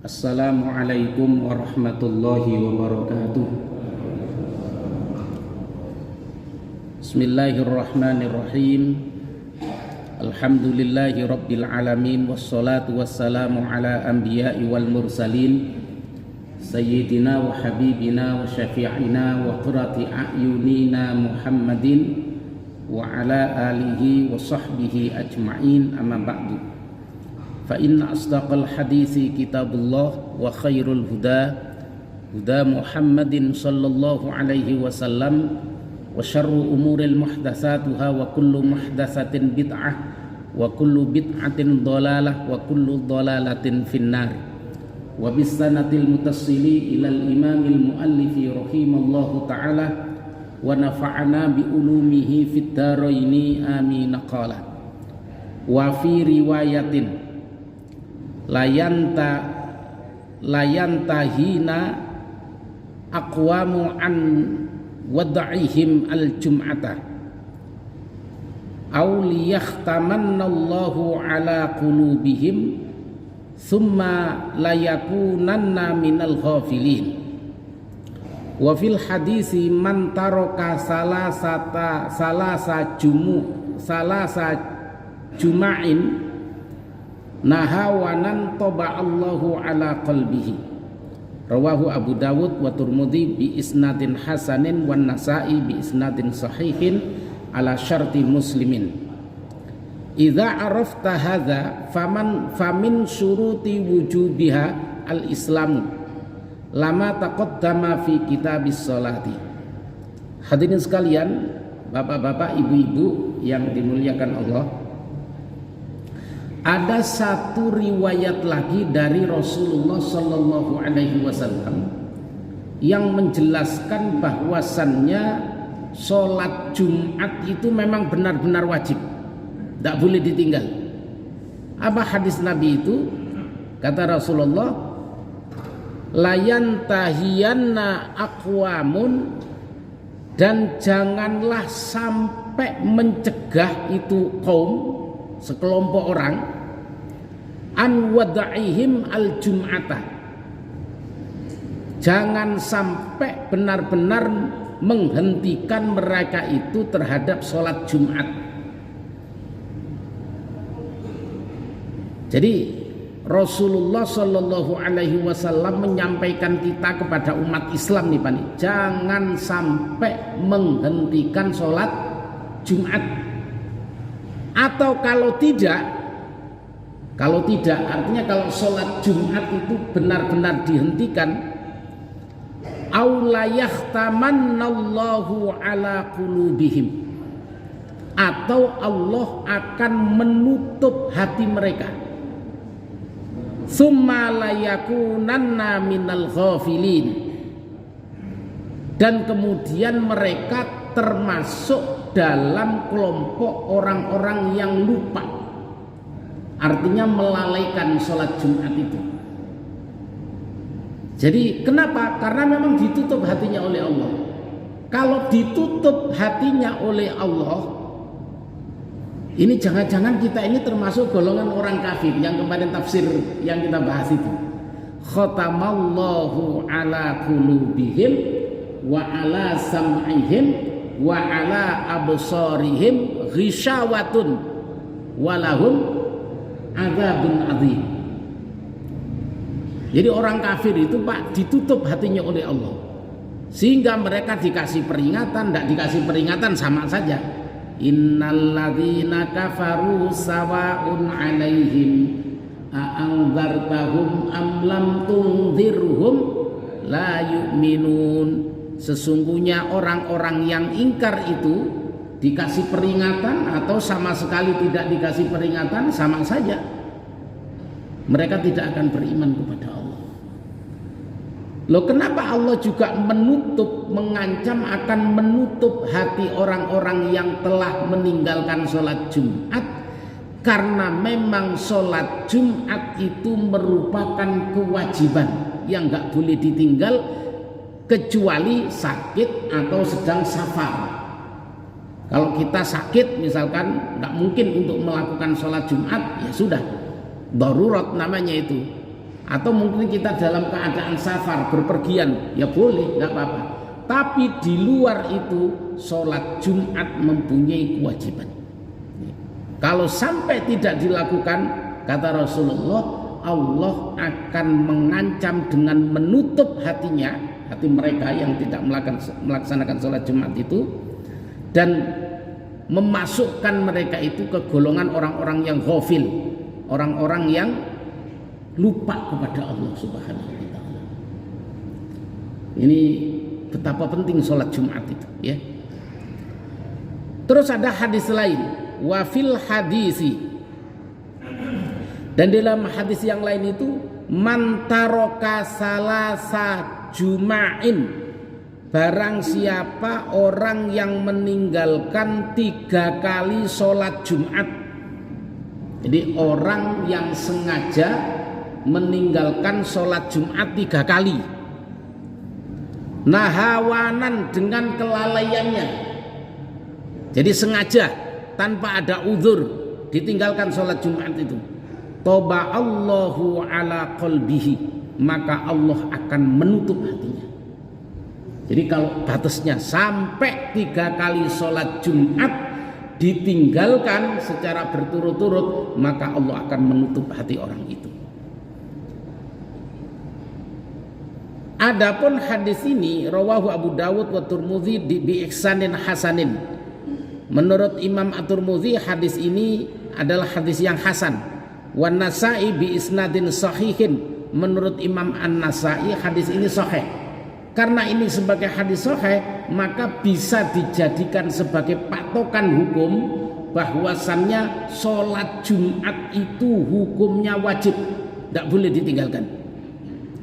Assalamualaikum warahmatullahi wabarakatuh. Bismillahirrahmanirrahim. Alhamdulillahi rabbil alamin. Wassalatu wassalamu ala anbiya'i wal mursalin Sayyidina wa habibina wa syafi'ina wa qurrati a'yunina Muhammadin wa ala alihi wa sahbihi ajma'in, amma ba'du. Fa inna asdaqal hadithi kitabullah wa khairul huda Muhammadin sallallahu alaihi wasallam wa syarru umuril muhdatsatuha wa kullu muhdatsatin bid'ah wa kullu bid'atin dhalalah wa kullu dhalalatin finnar. Wa bisanatil mutassili ilal imamil muallifi rahimallahu ta'ala wa nafa'ana bi ulumihi fid dharaini amin. Qala wa fi riwayatin layantahina aqwamu an wad'ihim al-jum'ata aw liyakhtamanna Allahu ala qulubihim thumma layakunanna minal ghafilin. Wa fil hadisi man taraka salasa juma'in nahawanan toba Allahu ala qalbihi. Rawahu Abu Dawud wa Turmudi bi isnadin hasanin wan Nasa'i bi isnadin sahihin ala syarti muslimin. Idza arafta hadza famin syuruti wujubiha al-islamu lama taqaddama fi kitabis sholati. Hadirin sekalian, bapak-bapak, ibu-ibu yang dimuliakan Allah, ada satu riwayat lagi dari Rasulullah Sallallahu Alaihi Wasallam yang menjelaskan bahwasannya sholat Jumat itu memang benar-benar wajib, tidak boleh ditinggal. Apa hadis Nabi itu? Kata Rasulullah, layantahiyanna aqwamun, dan janganlah sampai mencegah itu kaum, sekelompok orang, an wada'ihim al-jum'ata, jangan sampai benar-benar menghentikan mereka itu terhadap sholat Jumat. Jadi Rasulullah Shallallahu Alaihi Wasallam menyampaikan kita kepada umat Islam nih Pak, jangan sampai menghentikan sholat Jumat. Atau kalau tidak artinya kalau sholat Jumat itu benar-benar dihentikan, aula yahtamannallahu ala qulubihim, atau Allah akan menutup hati mereka, summa layakunanna minal ghafilin, dan kemudian mereka termasuk dalam kelompok orang-orang yang lupa, artinya melalaikan sholat Jumat itu. Jadi kenapa? Karena memang ditutup hatinya oleh Allah. Kalau ditutup hatinya oleh Allah, ini jangan-jangan kita ini termasuk golongan orang kafir yang kemarin tafsir yang kita bahas itu. Khatamallahu ala qulubihim wa ala sam'ihim wa ala absarihim ghisyawatun walahum adzabun adzim. Jadi orang kafir itu Pak ditutup hatinya oleh Allah, sehingga mereka dikasih peringatan, tidak dikasih peringatan sama saja. Innalladzina kafaru sawa'un 'alaihim a'anzartahum am lam tunzirhum la yu'minun. Sesungguhnya orang-orang yang ingkar itu dikasih peringatan atau sama sekali tidak dikasih peringatan, sama saja. Mereka tidak akan beriman kepada Allah. Loh, kenapa Allah juga mengancam akan menutup hati orang-orang yang telah meninggalkan sholat Jumat? Karena memang sholat Jumat itu merupakan kewajiban yang gak boleh ditinggal kecuali sakit atau sedang safar. Kalau kita sakit misalkan nggak mungkin untuk melakukan sholat Jumat, ya sudah, darurat namanya itu. atau mungkin kita dalam keadaan safar berpergian, ya boleh, nggak apa-apa. Tapi di luar itu sholat Jumat mempunyai kewajiban. Kalau sampai tidak dilakukan, kata Rasulullah, Allah akan mengancam dengan menutup hatinya, hati mereka yang tidak melaksanakan sholat Jumat itu, dan memasukkan mereka itu ke golongan orang-orang yang ghafil, orang-orang yang lupa kepada Allah Subhanahu wa taala. Ini betapa penting sholat Jumat itu, ya. Terus ada hadis lain, wa fil hadisi, dan dalam hadis yang lain itu, man taroka salasa juma'in, barang siapa orang yang meninggalkan 3 kali sholat Jumat. Jadi orang yang sengaja meninggalkan sholat Jumat 3 kali, nahawanan, dengan kelalaiannya, jadi sengaja tanpa ada uzur ditinggalkan sholat Jumat itu, toba Allahu ala qalbihi, maka Allah akan menutup hatinya. Jadi kalau batasnya sampai 3 kali sholat Jumat ditinggalkan secara berturut-turut, maka Allah akan menutup hati orang itu. Adapun hadis ini rawahu Abu Dawud wa Tirmidzi bi ihsanin hasanin. Menurut Imam At-Tirmidzi hadis ini adalah hadis yang hasan. Wa Nasa'i bi isnadin sahihin. Menurut Imam An-Nasa'i hadis ini sahih. Karena ini sebagai hadis sahih, maka bisa dijadikan sebagai patokan hukum bahwasannya sholat Jumat itu hukumnya wajib, tidak boleh ditinggalkan,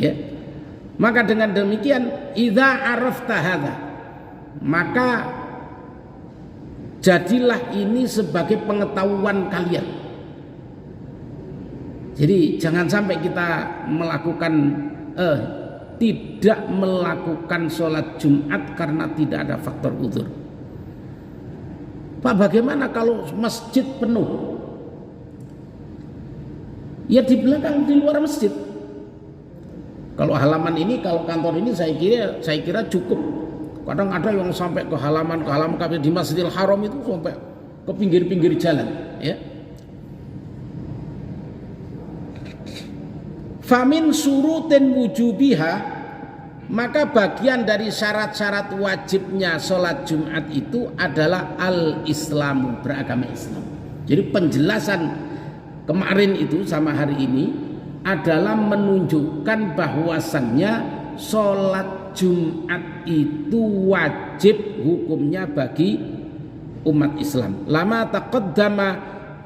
ya. Maka dengan demikian, idza arafta hadza, maka jadilah ini sebagai pengetahuan kalian. Jadi jangan sampai kita melakukan tidak melakukan sholat Jumat karena tidak ada faktor uzur. Pak, bagaimana kalau masjid penuh? Ya di belakang, di luar masjid. Kalau halaman ini, kalau kantor ini saya kira cukup. Kadang ada yang sampai ke halaman kami di Masjidil Haram itu sampai ke pinggir-pinggir jalan, ya. Famin surutin wujubiha, maka bagian dari syarat-syarat wajibnya sholat Jumat itu adalah al-Islamu, beragama Islam. Jadi penjelasan kemarin itu sama hari ini adalah menunjukkan bahwasannya sholat Jumat itu wajib hukumnya bagi umat Islam. Lama taqaddama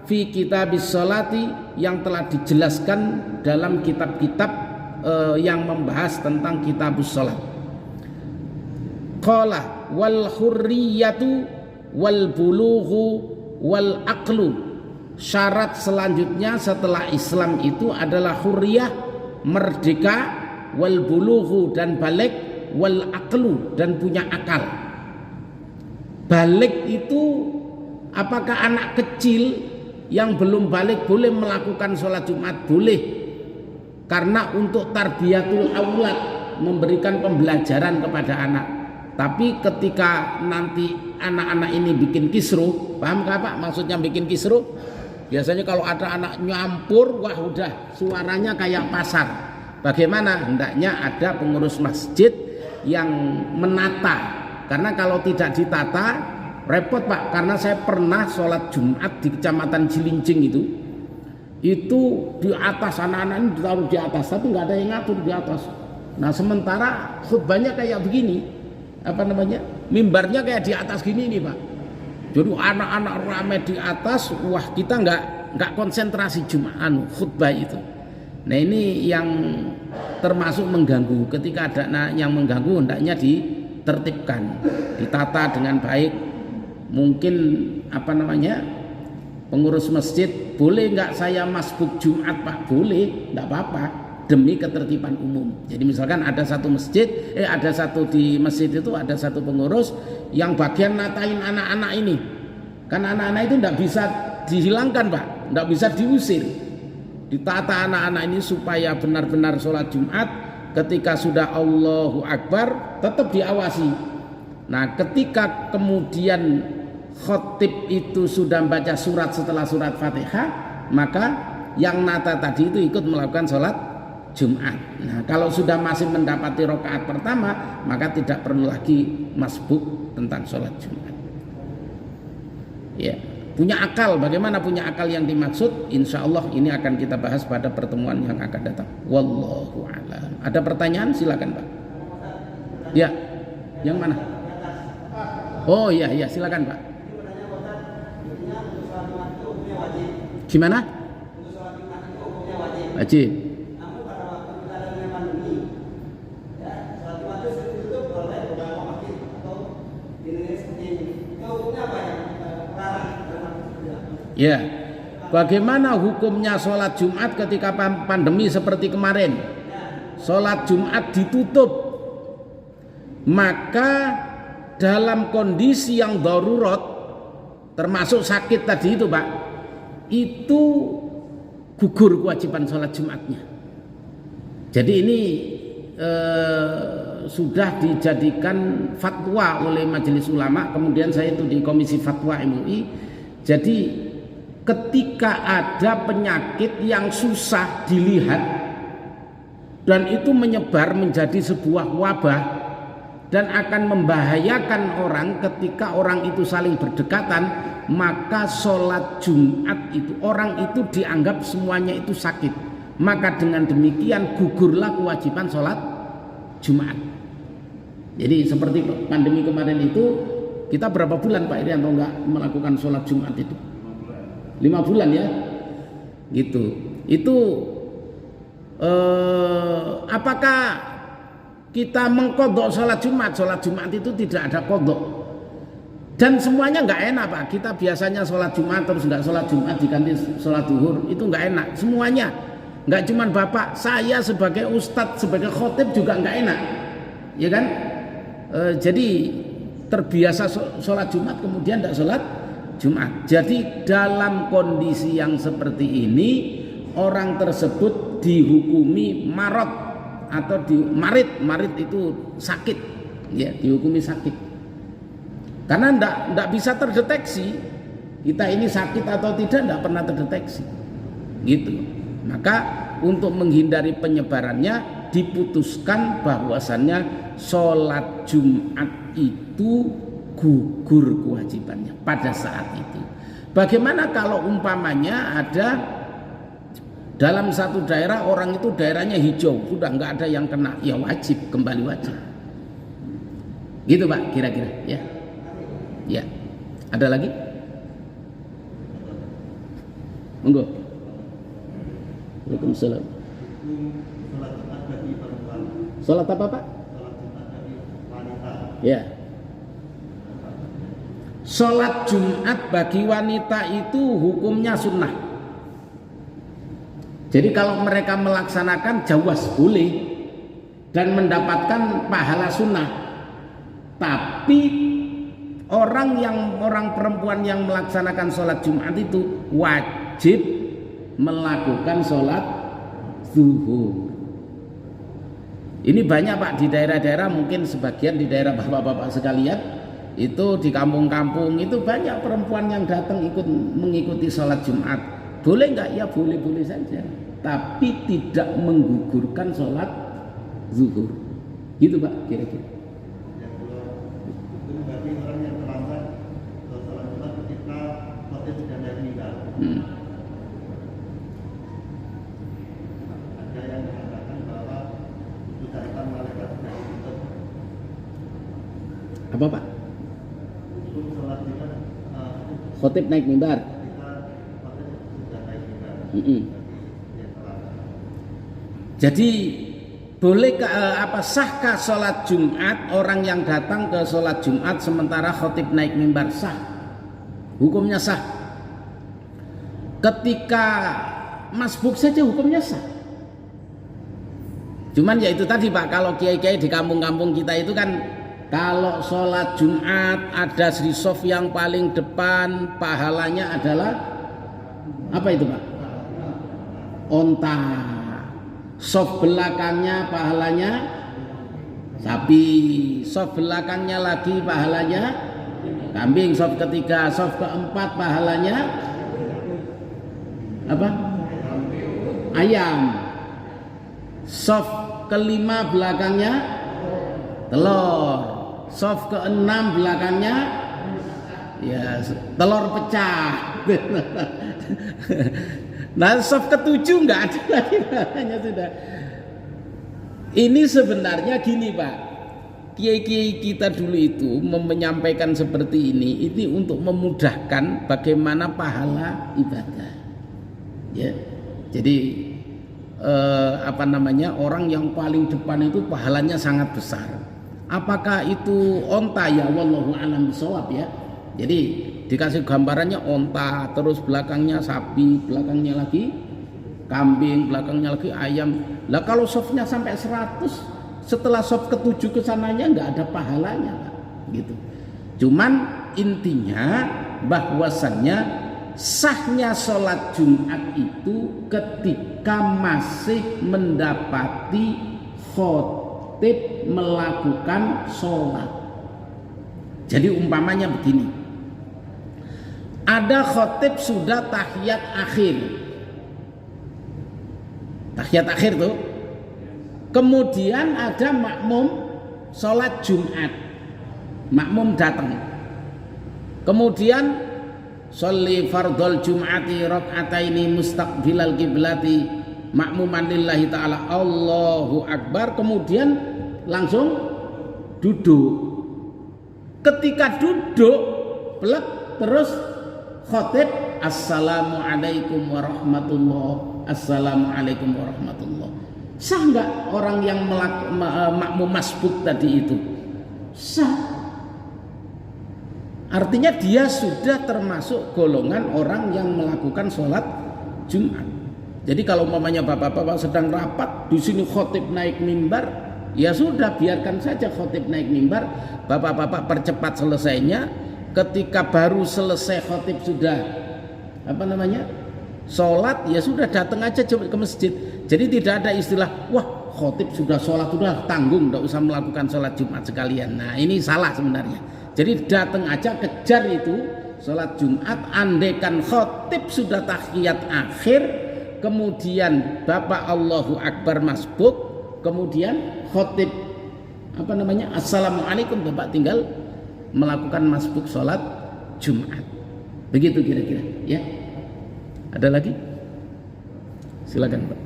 fi kitabis sholati, yang telah dijelaskan dalam kitab-kitab yang membahas tentang kitabus sholat. Qala wal hurriyatu wal bulughu wal aqlu. Syarat selanjutnya setelah Islam itu adalah hurriyah, merdeka, wal bulughu, dan balik, wal aqlu, dan punya akal. Balik itu apakah anak kecil yang belum balik boleh melakukan sholat Jumat? Boleh, karena untuk tarbiyatul aulad, memberikan pembelajaran kepada anak. Tapi ketika nanti anak-anak ini bikin kisruh, paham gak Pak maksudnya bikin kisruh? Biasanya kalau ada anak nyampur, wah udah suaranya kayak pasar. Bagaimana? Hendaknya ada pengurus masjid yang menata. Karena kalau tidak ditata, repot Pak. Karena saya pernah sholat Jumat di Kecamatan Cilincing itu di atas, anak-anak ini ditaruh di atas, tapi nggak ada yang ngatur di atas. Nah sementara khutbahnya kayak begini, mimbarnya kayak di atas gini nih Pak. Jadi anak-anak ramai di atas, wah kita nggak konsentrasi khutbah itu. Nah ini yang termasuk mengganggu. Ketika ada anak yang mengganggu, hendaknya ditertibkan, ditata dengan baik. Mungkin pengurus masjid, boleh nggak saya masbuk Jumat Pak? Boleh, nggak apa-apa, demi ketertiban umum. Jadi misalkan ada satu di masjid itu ada satu pengurus yang bagian natain anak-anak ini. Karena anak-anak itu tidak bisa dihilangkan Pak, tidak bisa diusir. ditata anak-anak ini supaya benar-benar sholat Jumat ketika sudah Allahu Akbar tetap diawasi. Nah, ketika kemudian khotib itu sudah baca surat setelah surat Fatihah, maka yang nata tadi itu ikut melakukan sholat Jumat. Nah, kalau sudah masih mendapati rakaat pertama, maka tidak perlu lagi masbuk tentang sholat Jumat. Ya, punya akal. Bagaimana punya akal yang dimaksud? Insya Allah ini akan kita bahas pada pertemuan yang akan datang. Wallahu a'lam. Ada pertanyaan? Silakan Pak. Ya, yang mana? Oh iya silakan Pak. Gimana? Wajib. Ya, bagaimana hukumnya sholat Jumat ketika pandemi seperti kemarin? Sholat Jumat ditutup, maka dalam kondisi yang darurat, termasuk sakit tadi itu Pak, itu gugur kewajiban sholat Jumatnya. Jadi ini sudah dijadikan fatwa oleh Majelis Ulama, kemudian saya itu di Komisi Fatwa MUI. Jadi ketika ada penyakit yang susah dilihat dan itu menyebar menjadi sebuah wabah dan akan membahayakan orang ketika orang itu saling berdekatan, maka sholat Jumat itu orang itu dianggap semuanya itu sakit, maka dengan demikian gugurlah kewajiban sholat Jumat. Jadi seperti pandemi kemarin itu, kita berapa bulan Pak Irianto enggak melakukan sholat Jumat itu? 5 bulan ya, gitu. Itu apakah kita mengkodok sholat Jumat? Sholat Jumat itu tidak ada kodok. Dan semuanya nggak enak Pak. Kita biasanya sholat Jumat terus nggak sholat Jumat diganti sholat zuhur, itu nggak enak. Semuanya, nggak cuman Bapak, saya sebagai ustadz, sebagai khotib juga nggak enak, ya kan? Jadi terbiasa sholat Jumat kemudian tidak sholat Jumat. Jadi dalam kondisi yang seperti ini orang tersebut dihukumi marot atau marit itu sakit, ya, dihukumi sakit. Karena ndak bisa terdeteksi kita ini sakit atau tidak pernah terdeteksi, gitu. Maka untuk menghindari penyebarannya diputuskan bahwasannya sholat Jumat itu gugur kewajibannya pada saat itu. Bagaimana kalau umpamanya ada dalam satu daerah orang itu daerahnya hijau, sudah nggak ada yang kena, ya wajib, kembali wajib. Gitu Pak, kira-kira ya. Ya. Ada lagi? Monggo. Waalaikumsalam. Salat apa Pak? Ya. Salat Jumat bagi wanita itu hukumnya sunnah. Jadi kalau mereka melaksanakan jawas boleh dan mendapatkan pahala sunnah. Tapi orang perempuan yang melaksanakan sholat Jumat itu wajib melakukan sholat zuhur. Ini banyak Pak di daerah-daerah, mungkin sebagian di daerah bapak-bapak sekalian itu di kampung-kampung itu banyak perempuan yang datang ikut mengikuti sholat Jumat. Boleh nggak? Ya boleh-boleh saja, tapi tidak menggugurkan sholat zuhur. Gitu Pak kira-kira. Apa Pak? Khotib naik mimbar. Jadi boleh sahkah sholat Jumat orang yang datang ke sholat Jumat sementara khotib naik mimbar? Sah, hukumnya sah. Ketika masbuk saja hukumnya sah. Cuman ya itu tadi Pak, kalau kiai-kiai di kampung-kampung kita itu kan kalau sholat Jumat ada Sri Sof yang paling depan, pahalanya adalah apa itu Pak? onta. Soft belakangnya pahalanya sapi, soft belakangnya lagi pahalanya kambing, soft ketiga, soft keempat pahalanya apa? Ayam. Soft kelima belakangnya telur, soft keenam belakangnya ya telur pecah. Nah soft ketujuh nggak ada lagi pahalanya sudah. Ini sebenarnya gini Pak, kiai-kiai kita dulu itu menyampaikan seperti ini untuk memudahkan bagaimana pahala ibadah. Ya, jadi orang yang paling depan itu pahalanya sangat besar. Apakah itu onta ya? Wallahu a'lam bishawab ya. Jadi dikasih gambarannya onta, terus belakangnya sapi, belakangnya lagi kambing, belakangnya lagi ayam. Lah kalau softnya sampai 100, setelah soft ketujuh kesananya nggak ada pahalanya gitu. Cuman intinya bahwasannya sahnya sholat Jumat itu ketika masih mendapati khotib melakukan sholat. Jadi umpamanya begini, ada khotib sudah tahiyat akhir tuh, kemudian ada makmum sholat Jumat, makmum datang, kemudian sholli fardhol Jum'ati rak'ataini mustaqbilal kiblati makmuman lillahi ta'ala Allahu Akbar, kemudian langsung duduk. Ketika duduk plek, terus khotib assalamualaikum warahmatullah, assalamualaikum warahmatullah. Sah nggak orang yang makmum masbuk tadi itu? Sah. Artinya dia sudah termasuk golongan orang yang melakukan sholat Jumat. Jadi kalau mamanya bapak-bapak sedang rapat, di sini khotib naik mimbar, ya sudah biarkan saja khotib naik mimbar, bapak-bapak percepat selesainya. Ketika baru selesai khotib sudah sholat, ya sudah datang aja ke masjid. Jadi tidak ada istilah wah khotib sudah sholat, sudah tanggung, tidak usah melakukan sholat Jumat sekalian. Nah ini salah sebenarnya. Jadi datang aja, kejar itu sholat Jumat. Andaikan khotib sudah tahiyat akhir, kemudian bapak Allahu Akbar masbuk, kemudian khotib assalamualaikum, bapak tinggal melakukan masbuk sholat Jumat. Begitu kira-kira ya. Ada lagi? Silakan Pak.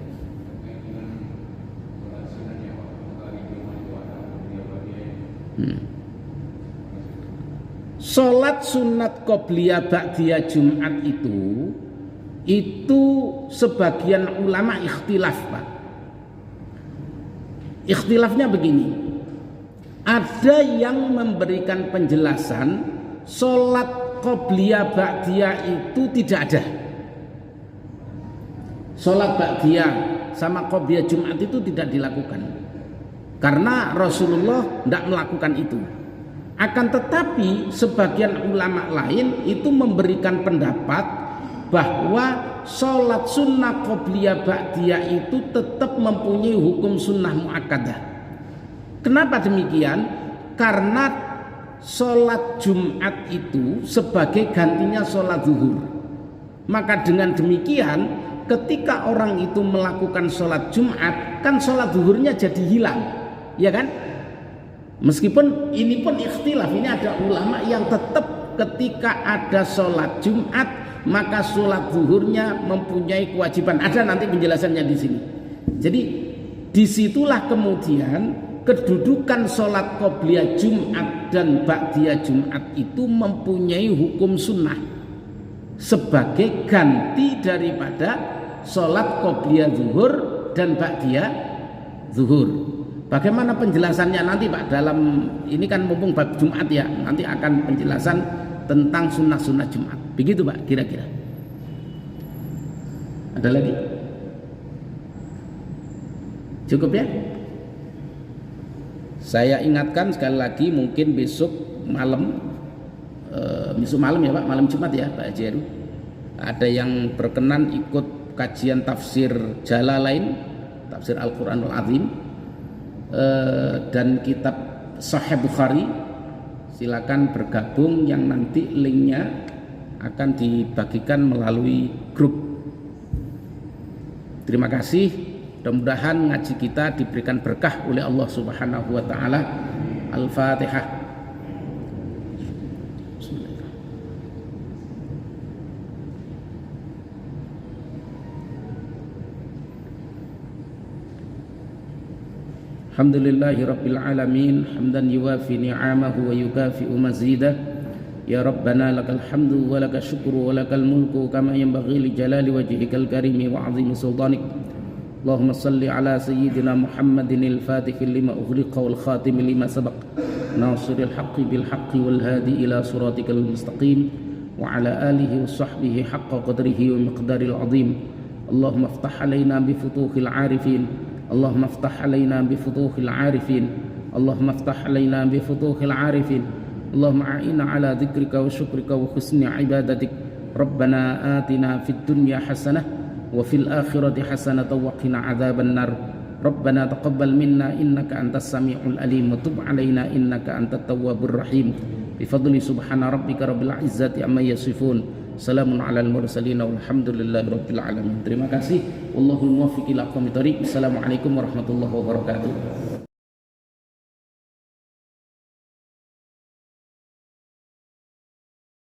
Sholat sunat qobliyah ba'diyah Jumat itu sebagian ulama ikhtilaf Pak. Ikhtilafnya begini, ada yang memberikan penjelasan sholat qobliyah ba'diyah itu tidak ada. Sholat ba'diyah sama qobliyah Jumat itu tidak dilakukan karena Rasulullah tidak melakukan itu. Akan tetapi sebagian ulama lain itu memberikan pendapat bahwa sholat sunnah qobliyah ba'diyah itu tetap mempunyai hukum sunnah muakkadah. Kenapa demikian? Karena sholat Jumat itu sebagai gantinya sholat zuhur. Maka dengan demikian ketika orang itu melakukan sholat Jumat, kan sholat zuhurnya jadi hilang, ya kan? Meskipun ini pun ikhtilaf, ini ada ulama yang tetap ketika ada sholat Jumat maka sholat zuhurnya mempunyai kewajiban. Ada nanti penjelasannya di sini. Jadi disitulah kemudian kedudukan sholat qobliyah Jumat dan ba'diyah Jumat itu mempunyai hukum sunnah sebagai ganti daripada sholat qobliyah zuhur dan ba'diyah zuhur. Bagaimana penjelasannya nanti Pak, dalam ini kan mumpung bab Jumat ya, nanti akan penjelasan tentang sunnah-sunnah Jumat. Begitu Pak kira-kira. Ada lagi? Cukup ya? Saya ingatkan sekali lagi, mungkin besok malam ya Pak, malam Jumat ya Pak Haji Heru, ada yang berkenan ikut kajian tafsir Jalalain, tafsir Al-Quranul Azim, dan kitab Sahih Bukhari, silakan bergabung, yang nanti linknya akan dibagikan melalui grup. Terima kasih, mudah-mudahan ngaji kita diberikan berkah oleh Allah Subhanahu wa taala. Al-Fatihah. Alhamdulillahi Rabbil Alamin, hamdan yuwafi ni'amahu wa yukafi'u mazidah. Ya Rabbana lakal hamdu wa lakal syukru wa lakal mulku kama yanbaghi li jalali wajhikal karimi wa azimi sultanik. Allahumma salli ala sayyidina Muhammadin al-fatihi lima ughliqa wal khatimi lima sabaq, nasiril haqqi bil haqqi wal hadi ila siratikal mustaqim, wa ala alihi wa sahbihi haqqa qadrihi wa miqdaril azim. Allahumma iftah alaina bi futuhil arifin, Allahumma iftah alaina bi futuhil arifin, Allahumma iftah alaina bi futuhil arifin, Allahumma a'inna ala dzikrika wa syukrika wa husni ibadatik. Rabbana atina fid dunya hasanah wa fil akhirati hasanah wa qina adzaban nar. Rabbana taqabbal minna innaka antas samiul alim wa tub alaina innaka antat tawwabur rahim. Bi fadli subhana rabbika rabbil izzati amma yasifun. Salamun alal mursalin walhamdulillahi rabbil alamin. Terima kasih. Wallahul muwaffiq ila aqwamit thoriq. Assalamualaikum warahmatullahi wabarakatuh.